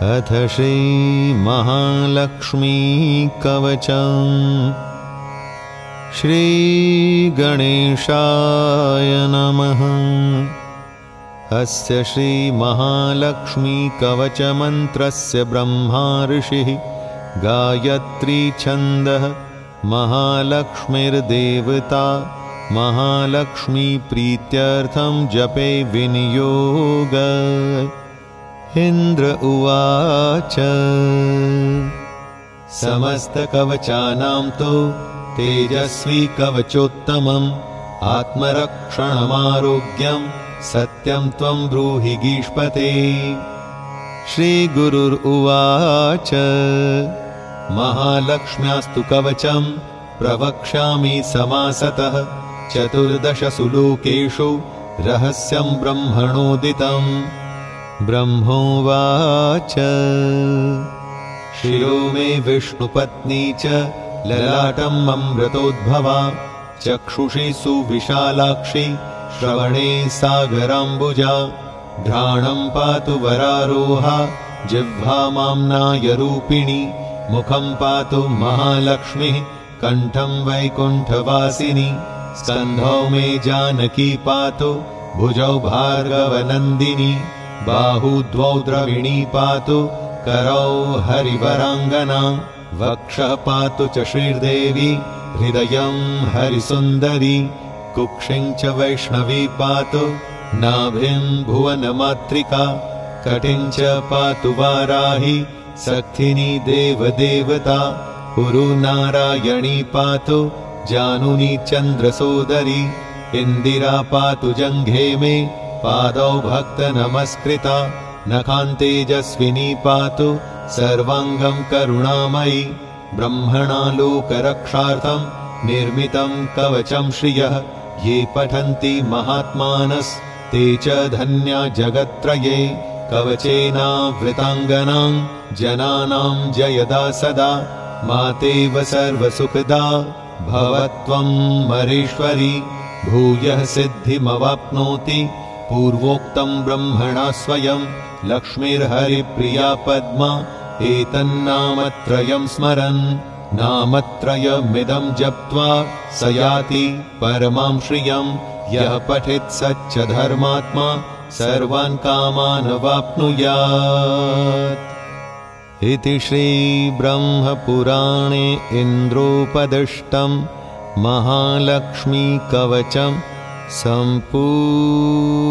अथ श्री महालक्ष्मी कवचम्। श्री गणेशाय नमः। अस्य श्री महालक्ष्मी कवच मंत्रस्य ब्रह्मा ऋषिः गायत्री छन्दः महालक्ष्मीर्देवता महालक्ष्मी प्रीत्यर्थं जपे विनियोग। इन्द्र उवाच समस्तकवचानां तो तेजस्वी कवचोत्तमम् आत्मरक्षणमारोग्यं सत्यं त्वं ब्रूहि गीष्पते। श्रीगुरुर्उवाच महालक्ष्म्यास्तु कवचं प्रवक्ष्यामि समासतः 14 लोकेषु रहस्यं ब्रह्मणोदितम्। ब्रह्मोवाच शिरो मे विष्णुपत्नी च ललाटम् अमृतोद्भवा चक्षुषि सुविशालाक्षी श्रवणे सागराम्बुजा घ्राणं पातु वरारोहा जिह्वा माम्नायरूपिणी मुखं पातु महालक्ष्मीः कण्ठं वैकुण्ठवासिनी स्कन्धौ मे जानकी पातु भुजौ भार्गवनन्दिनी बाहू द्वौ द्रविणी पातु करौ हरिवराङ्गना वक्षः पातु च श्रीर्देवी हृदयं हरिसुन्दरी कुक्षिं च वैष्णवी पातु नाभिं भुवनमातृका कटिं च पातु वाराही सक्थिनी देवदेवता पुरु नारायणी पातु जानुनी चन्द्रसोदरी इन्दिरा पातु जङ्घे मे पादौ भक्त नमस्कृता नखान्तेजस्विनी पातु सर्वाङ्गं करुणामयी ब्रह्मणा लोकरक्षार्थं निर्मितं कवचं श्रियः ये पठन्ति महात्मानस्ते च धन्या जगत्त्रये कवचेनावृताङ्गनां जनानां जयदा सदा मातेव सर्वसुखदा भवत्वं मरेश्वरी भूयः सिद्धिमवाप्नोति पूर्वोक्तं ब्रह्मणा स्वयं लक्ष्मीर्हरिप्रिया पद्मा एतन्नामत्रयं स्मरन् नामत्रयमिदं जप्त्वा स याति परमां श्रियं यः पठेत् स च धर्मात्मा सर्वान् कामान् वाप्नुयात्। इति श्री ब्रह्मपुराणे इन्द्रोपदिष्टं महालक्ष्मी कवचं सम्पूर्णम्।